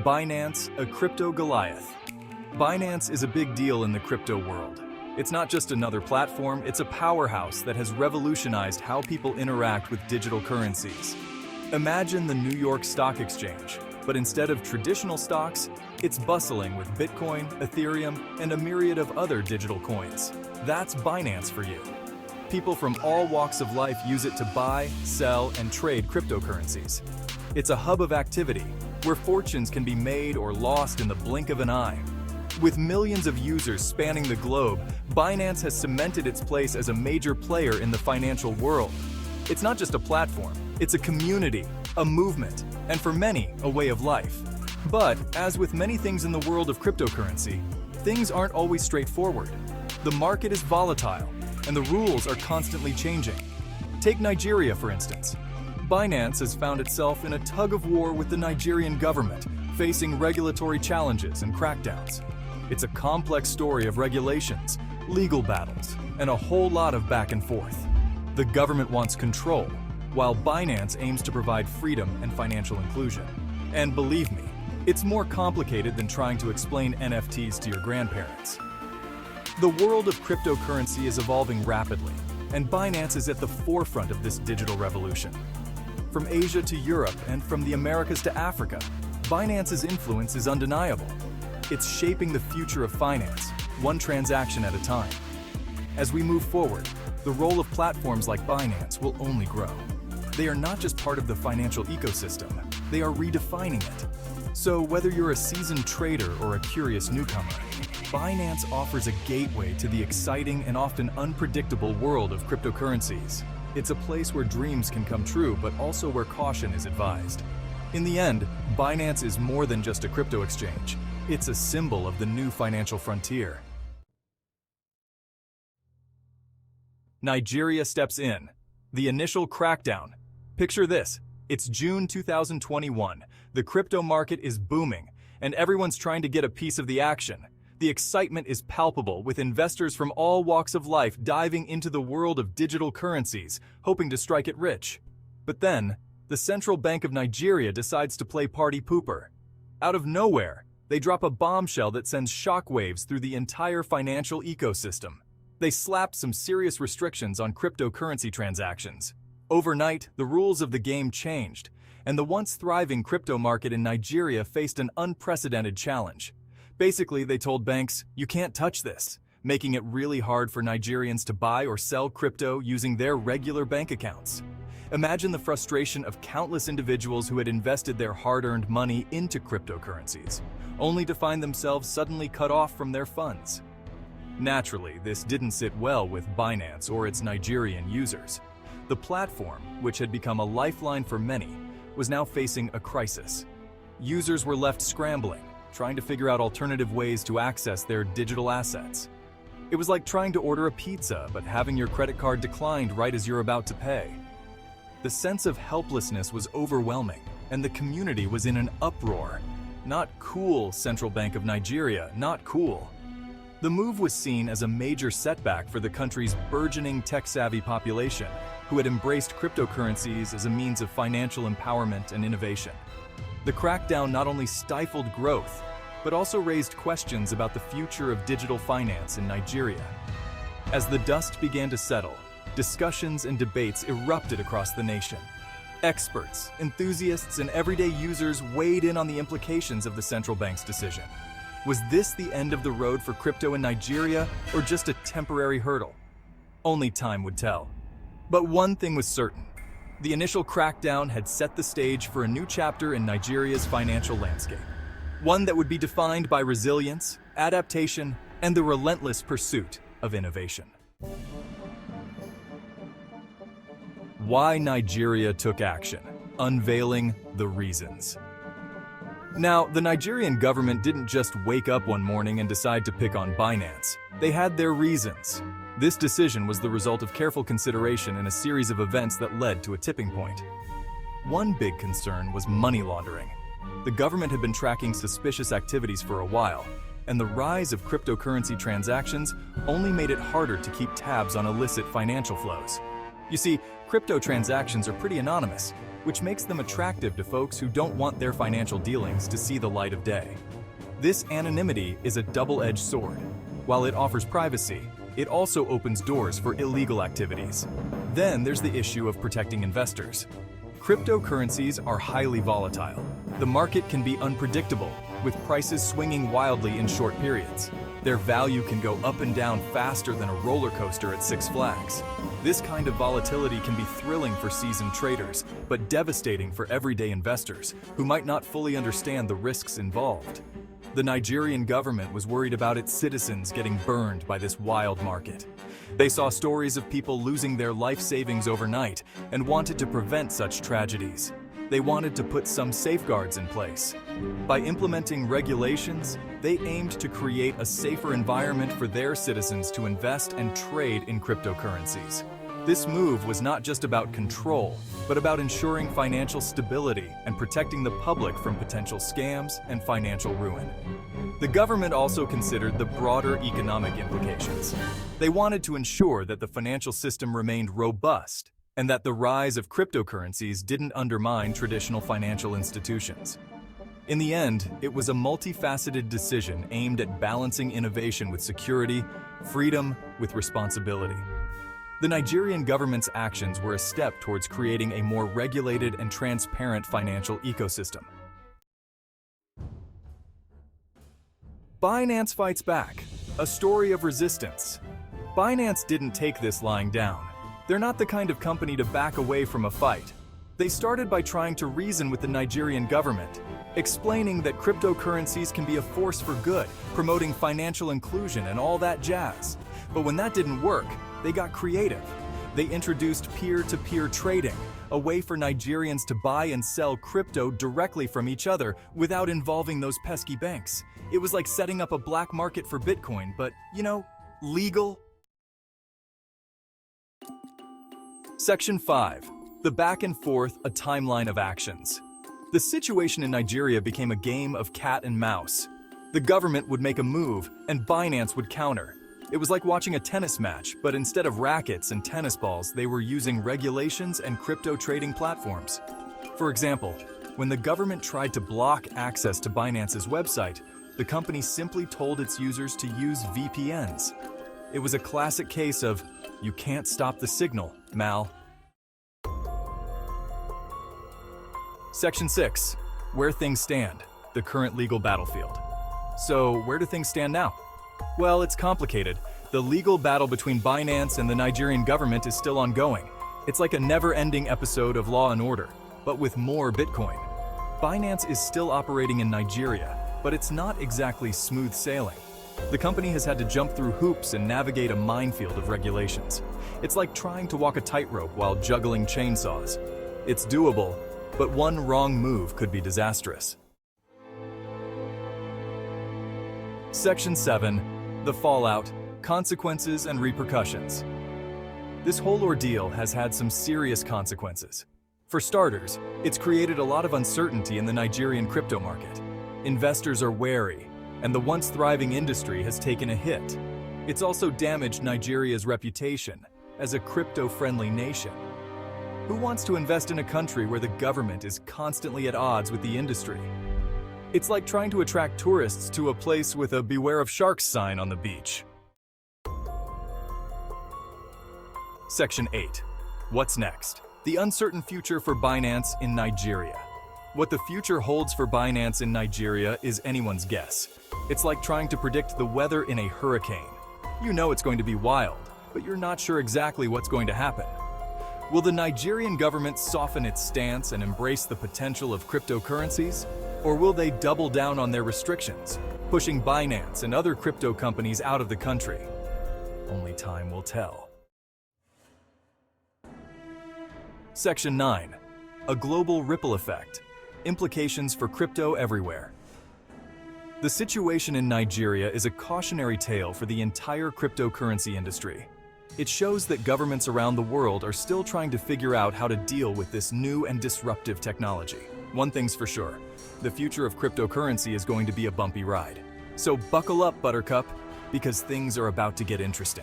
Binance, a crypto Goliath. Binance is a big deal in the crypto world. It's not just another platform, it's a powerhouse that has revolutionized how people interact with digital currencies. Imagine the New York Stock Exchange, but instead of traditional stocks, it's bustling with Bitcoin, Ethereum, and a myriad of other digital coins. That's Binance for you. People from all walks of life use it to buy, sell, and trade cryptocurrencies. It's a hub of activity, where fortunes can be made or lost in the blink of an eye. With millions of users spanning the globe, Binance has cemented its place as a major player in the financial world. It's not just a platform, it's a community, a movement, and for many, a way of life. But, as with many things in the world of cryptocurrency, things aren't always straightforward. The market is volatile, and the rules are constantly changing. Take Nigeria, for instance. Binance has found itself in a tug-of-war with the Nigerian government, facing regulatory challenges and crackdowns. It's a complex story of regulations, legal battles, and a whole lot of back and forth. The government wants control, while Binance aims to provide freedom and financial inclusion. And believe me, it's more complicated than trying to explain NFTs to your grandparents. The world of cryptocurrency is evolving rapidly, and Binance is at the forefront of this digital revolution. From Asia to Europe and from the Americas to Africa, Binance's influence is undeniable. It's shaping the future of finance, one transaction at a time. As we move forward, the role of platforms like Binance will only grow. They are not just part of the financial ecosystem, they are redefining it. So whether you're a seasoned trader or a curious newcomer, Binance offers a gateway to the exciting and often unpredictable world of cryptocurrencies. It's a place where dreams can come true, but also where caution is advised. In the end, Binance is more than just a crypto exchange. It's a symbol of the new financial frontier. Nigeria steps in. The initial crackdown. Picture this. It's June 2021. The crypto market is booming, and everyone's trying to get a piece of the action. The excitement is palpable, with investors from all walks of life diving into the world of digital currencies, hoping to strike it rich. But then, the Central Bank of Nigeria decides to play party pooper. Out of nowhere, they drop a bombshell that sends shockwaves through the entire financial ecosystem. They slapped some serious restrictions on cryptocurrency transactions. Overnight, the rules of the game changed, and the once thriving crypto market in Nigeria faced an unprecedented challenge. Basically, they told banks, you can't touch this, making it really hard for Nigerians to buy or sell crypto using their regular bank accounts. Imagine the frustration of countless individuals who had invested their hard-earned money into cryptocurrencies, only to find themselves suddenly cut off from their funds. Naturally, this didn't sit well with Binance or its Nigerian users. The platform, which had become a lifeline for many, was now facing a crisis. Users were left scrambling, trying to figure out alternative ways to access their digital assets. It was like trying to order a pizza, but having your credit card declined right as you're about to pay. The sense of helplessness was overwhelming, and the community was in an uproar. Not cool, Central Bank of Nigeria, not cool. The move was seen as a major setback for the country's burgeoning tech-savvy population, who had embraced cryptocurrencies as a means of financial empowerment and innovation. The crackdown not only stifled growth, but also raised questions about the future of digital finance in Nigeria. As the dust began to settle, discussions and debates erupted across the nation. Experts, enthusiasts, and everyday users weighed in on the implications of the central bank's decision. Was this the end of the road for crypto in Nigeria, or just a temporary hurdle? Only time would tell. But one thing was certain. The initial crackdown had set the stage for a new chapter in Nigeria's financial landscape. One that would be defined by resilience, adaptation, and the relentless pursuit of innovation. Why Nigeria took action. Unveiling the reasons. Now, the Nigerian government didn't just wake up one morning and decide to pick on Binance. They had their reasons. This decision was the result of careful consideration in a series of events that led to a tipping point. One big concern was money laundering. The government had been tracking suspicious activities for a while, and the rise of cryptocurrency transactions only made it harder to keep tabs on illicit financial flows. You see, crypto transactions are pretty anonymous, which makes them attractive to folks who don't want their financial dealings to see the light of day. This anonymity is a double-edged sword. While it offers privacy, it also opens doors for illegal activities. Then there's the issue of protecting investors. Cryptocurrencies are highly volatile. The market can be unpredictable, with prices swinging wildly in short periods. Their value can go up and down faster than a roller coaster at Six Flags. This kind of volatility can be thrilling for seasoned traders, but devastating for everyday investors who might not fully understand the risks involved. The Nigerian government was worried about its citizens getting burned by this wild market. They saw stories of people losing their life savings overnight and wanted to prevent such tragedies. They wanted to put some safeguards in place. By implementing regulations, they aimed to create a safer environment for their citizens to invest and trade in cryptocurrencies. This move was not just about control, but about ensuring financial stability and protecting the public from potential scams and financial ruin. The government also considered the broader economic implications. They wanted to ensure that the financial system remained robust and that the rise of cryptocurrencies didn't undermine traditional financial institutions. In the end, it was a multifaceted decision aimed at balancing innovation with security, freedom with responsibility. The Nigerian government's actions were a step towards creating a more regulated and transparent financial ecosystem. Binance fights back, a story of resistance. Binance didn't take this lying down. They're not the kind of company to back away from a fight. They started by trying to reason with the Nigerian government, explaining that cryptocurrencies can be a force for good, promoting financial inclusion and all that jazz. But when that didn't work, they got creative. They introduced peer-to-peer trading, a way for Nigerians to buy and sell crypto directly from each other without involving those pesky banks. It was like setting up a black market for Bitcoin, but, legal. Section 5. The back and forth, a timeline of actions. The situation in Nigeria became a game of cat and mouse. The government would make a move, and Binance would counter. It was like watching a tennis match, but instead of rackets and tennis balls, they were using regulations and crypto trading platforms. For example, when the government tried to block access to Binance's website, the company simply told its users to use VPNs. It was a classic case of, you can't stop the signal, Mal. Section 6. Where things stand, the current legal battlefield. So, where do things stand now? Well, it's complicated. The legal battle between Binance and the Nigerian government is still ongoing. It's like a never-ending episode of Law and Order, but with more Bitcoin. Binance is still operating in Nigeria, but it's not exactly smooth sailing. The company has had to jump through hoops and navigate a minefield of regulations. It's like trying to walk a tightrope while juggling chainsaws. It's doable, but one wrong move could be disastrous. Section 7. The fallout, consequences and repercussions. This whole ordeal has had some serious consequences. For starters, it's created a lot of uncertainty in the Nigerian crypto market. Investors are wary, and the once thriving industry has taken a hit. It's also damaged Nigeria's reputation as a crypto-friendly nation. Who wants to invest in a country where the government is constantly at odds with the industry? It's like trying to attract tourists to a place with a "Beware of Sharks" sign on the beach. Section 8. What's next? The uncertain future for Binance in Nigeria. What the future holds for Binance in Nigeria is anyone's guess. It's like trying to predict the weather in a hurricane. You know it's going to be wild, but you're not sure exactly what's going to happen. Will the Nigerian government soften its stance and embrace the potential of cryptocurrencies? Or will they double down on their restrictions, pushing Binance and other crypto companies out of the country? Only time will tell. Section 9. A global ripple effect. Implications for crypto everywhere. The situation in Nigeria is a cautionary tale for the entire cryptocurrency industry. It shows that governments around the world are still trying to figure out how to deal with this new and disruptive technology. One thing's for sure, the future of cryptocurrency is going to be a bumpy ride. So buckle up, Buttercup, because things are about to get interesting.